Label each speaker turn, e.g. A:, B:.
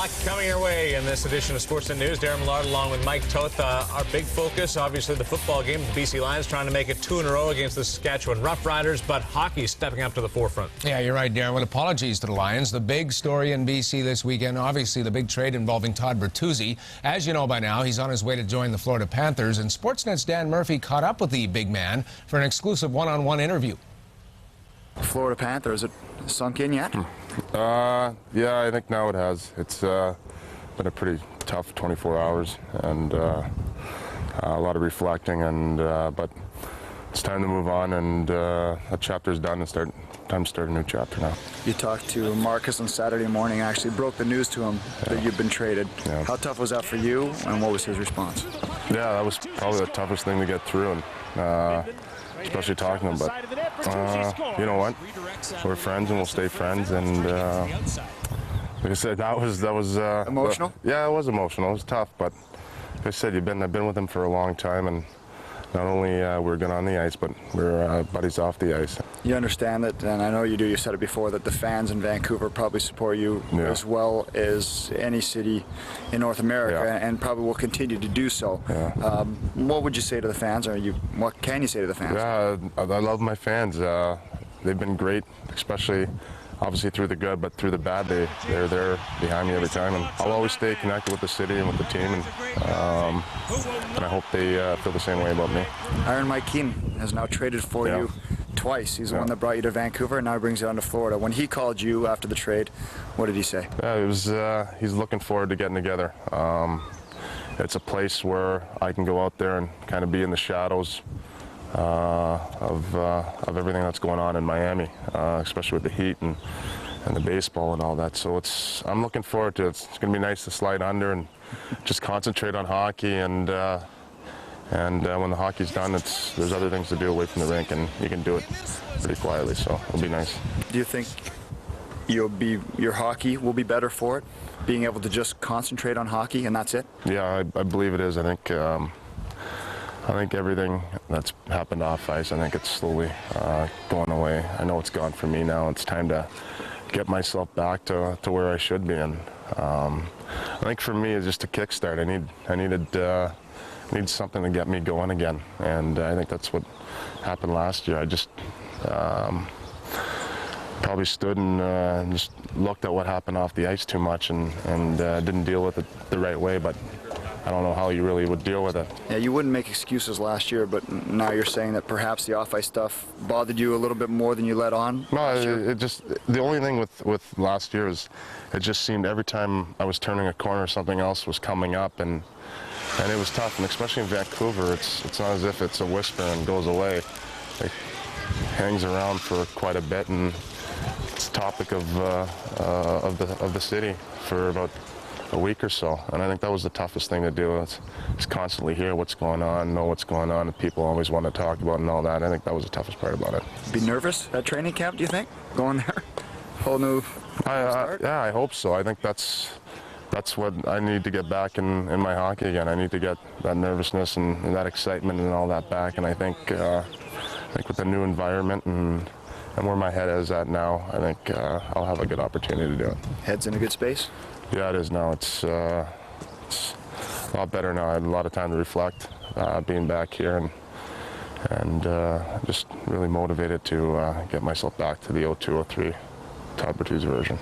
A: lot coming your way in this edition of Sportsnet News. Darren Millard along with Mike Toth. Our big focus, obviously, the football game. The BC Lions trying to make it 2 in a row against the Saskatchewan Roughriders, but hockey stepping up to the forefront.
B: Yeah, you're right, Darren. With apologies to the Lions. The big story in BC this weekend, obviously the big trade involving Todd Bertuzzi. As you know by now, he's on his way to join the Florida Panthers, and Sportsnet's Dan Murphy caught up with the big man for an exclusive one-on-one interview.
C: Florida Panthers, it sunk in yet?
D: Yeah, I think now it has. It's been a pretty tough 24 hours and a lot of reflecting, and but it's time to move on, and a chapter's done and time to start a new chapter now.
C: You talked to Marcus on Saturday morning, actually broke the news to him that you've been traded.
D: Yeah.
C: How tough was that for you, and what was his response?
D: Yeah, that was probably the toughest thing to get through, and especially talking to him, but you know what, we're friends and we'll stay friends, and like I said, that was
C: emotional?
D: Yeah, it was emotional. It was tough, but like I said, I've been with him for a long time, and not only we're good on the ice, but we're buddies off the ice.
C: You understand that, and I know you do, you said it before, that the fans in Vancouver probably support you as well as any city in North America, and probably will continue to do so.
D: Yeah.
C: What would you say to the fans, or what can you say to the fans?
D: Yeah, I love my fans. They've been great, especially obviously through the good, but through the bad, they're there behind me every time, and I'll always stay connected with the city and with the team, and I hope they feel the same way about me.
C: Iron Mike Keane has now traded for you twice. He's the one that brought you to Vancouver, and now he brings you on to Florida. When he called you after the trade, what did he say?
D: Yeah, it was, he's looking forward to getting together. It's a place where I can go out there and kind of be in the shadows of everything that's going on in Miami, especially with the heat and the baseball and all that. So I'm looking forward to it. It's going to be nice to slide under and just concentrate on hockey, and when the hockey's done, there's other things to do away from the rink, and you can do it pretty quietly, so it'll be nice.
C: Do you think your hockey will be better for it, being able to just concentrate on hockey and that's it?
D: Yeah, I believe it is. I think everything that's happened off ice, I think it's slowly going away. I know it's gone for me now. It's time to get myself back to where I should be, and I think for me it's just a kickstart. I needed something to get me going again, and I think that's what happened last year. I just probably stood and just looked at what happened off the ice too much, and didn't deal with it the right way, but I don't know how you really would deal with it. Yeah,
C: you wouldn't make excuses last year, but now you're saying that perhaps the off-ice stuff bothered you a little bit more than you let on?
D: No, it just, the only thing with last year is it just seemed every time I was turning a corner, something else was coming up, and it was tough, and especially in Vancouver, it's not as if it's a whisper and goes away. It hangs around for quite a bit, and it's a topic of the city for about a week or so, and I think that was the toughest thing to do. It's constantly hear what's going on, know what's going on, and people always want to talk about and all that. I think that was the toughest part about it.
C: Be nervous at training camp, do you think? Going there? Whole new start?
D: Yeah, I hope so. I think that's what I need to get back in my hockey again. I need to get that nervousness and that excitement and all that back, and I think with the new environment and where my head is at now, I think I'll have a good opportunity to do it.
C: Head's in a good space?
D: Yeah, it is now. It's a lot better now. I had a lot of time to reflect, being back here, and just really motivated to get myself back to the 02-03 Todd Bertuzzi version.